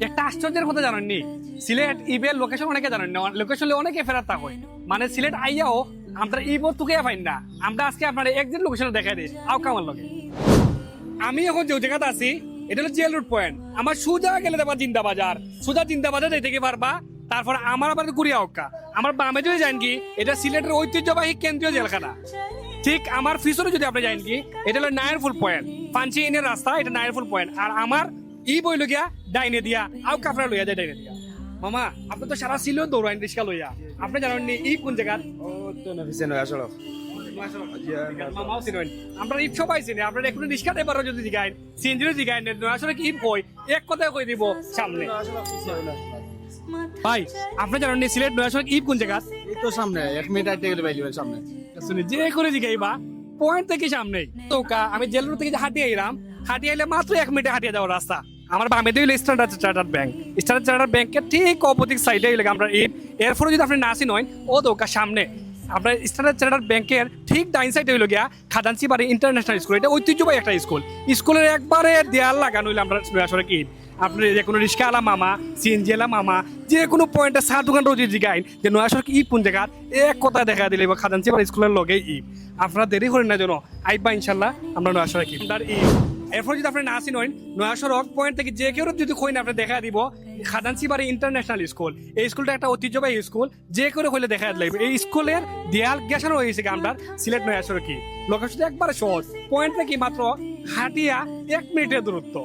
একটা আশ্চর্যের কথা জানেননি, সিলেট ইবের লোকেশন অনেকে জানেন না, লোকেশনে অনেকে ফেরাত হয়, মানে সিলেট আইয়াও আমরা ইবর তুকে পাই না। আমরা আজকে আপনার একদিন লোকেশনে দেখাই দিই আও কামার লগে। আমি এখন যে জায়গাতে আছি এটা হলো জেল রোড পয়েন্ট। আমার সোজা গেলে দেবা জিন্দা বাজার, সোজা জিন্দা বাজার যাই থেকে পারবা। তারপর আমার আবার গুড়িয়া অক্কা, আমার বামে যদি যান কি এটা সিলেটের ঐতিহ্যবাহী কেন্দ্রীয় জেলখানা। ঠিক আমার ফিসরে যদি আপনি যান কি এটা হলো নায়ারফুল পয়েন্ট, পাঞ্চি ইনের রাস্তা, এটা নায়ারফুল পয়েন্ট। আর আমার ই বইল গিয়া ডাইনে দিয়া আও কাফরা লইয়া যায় ডাইনে দিয়া। মামা আপনি তো সারা ছিল দৌড়াইন রিক্সা লইয়া, আপনি জানেন নি ই কোন জায়গার? ও তো নফিসে নয় আসলে মামাও চিনেন, আমরা ঈদ সবাই চিনি। আপনার একটু রিক্সা ড্রাইভারও যদি জিগাইন, সিএনজিরও জিগাইন, আসলে কি ঈদ কই এক কথায় কই দিব সামনে। ভাই আপনি জানেন নি সিলেট নয় আসলে ঈদ কোন জায়গা? এই তো সামনে 1 মিনিট আইতে গেলে বাইলিবেন সামনে। শুনি যে করে জিগাইবা পয়েন্ট থেকে সামনে তো আমি জেল রোড থেকে হাঁটিয়ে আইলাম, হাঁটিয়ে আইলে মাত্র 1 মিনিটে হাঁটিয়ে যাওয়ার রাস্তা। আমার বামে দিল standard chartered bank, standard chartered ব্যাংকের ঠিক অপোজিট সাইডে গেলে আমরা ঈদ। এরপরে যদি আপনি নাসি নয় ও দোকার সামনে আপনার স্ট্যান্ডার্ড চার্টার্ড ব্যাংকের ঠিক ডাইন সাইডে হইল গিয়া খাদানসি বাড়ি ইন্টারন্যাশনাল স্কুল। এটা ঐতিহ্যবাহী একটা স্কুল, স্কুলের একবারে দেয়াল লাগানো হইলে আমরা আসলে কি আপনি যে কোনো রিক্সা আলা মামা, সিএনজি আলা মামা, যে কোনো পয়েন্টে সার দোকান রোজি জিগাইন যে নয়াসর কি কোন জায়গা এক কথা দেখা দিলে খাদানসি বাড়ি স্কুলের লগে ঈদ। আপনারা দেরি করেন না যেন আইবা ইনশাল্লাহ আমরা নয়াসর কি ঈদ। এরপর যদি আপনি না আসি নয় নয়াসর রক পয়েন্ট থেকে যে কেউ যদি কইন আপনি দেখা দিব খাদানসি বাড়ি ইন্টারন্যাশনাল স্কুল। এই স্কুলটা একটা ঐতিহ্যবাহী স্কুল, যে করে হইলে দেখা লাগবে। এই স্কুলের দেয়াল গেছানো হয়েছে আমরা সিলেট নয়াসর কি লোকেশন একবারে সহজ, পয়েন্ট থেকে মাত্র হাঁটিয়া 1 মিনিটের দূরত্ব।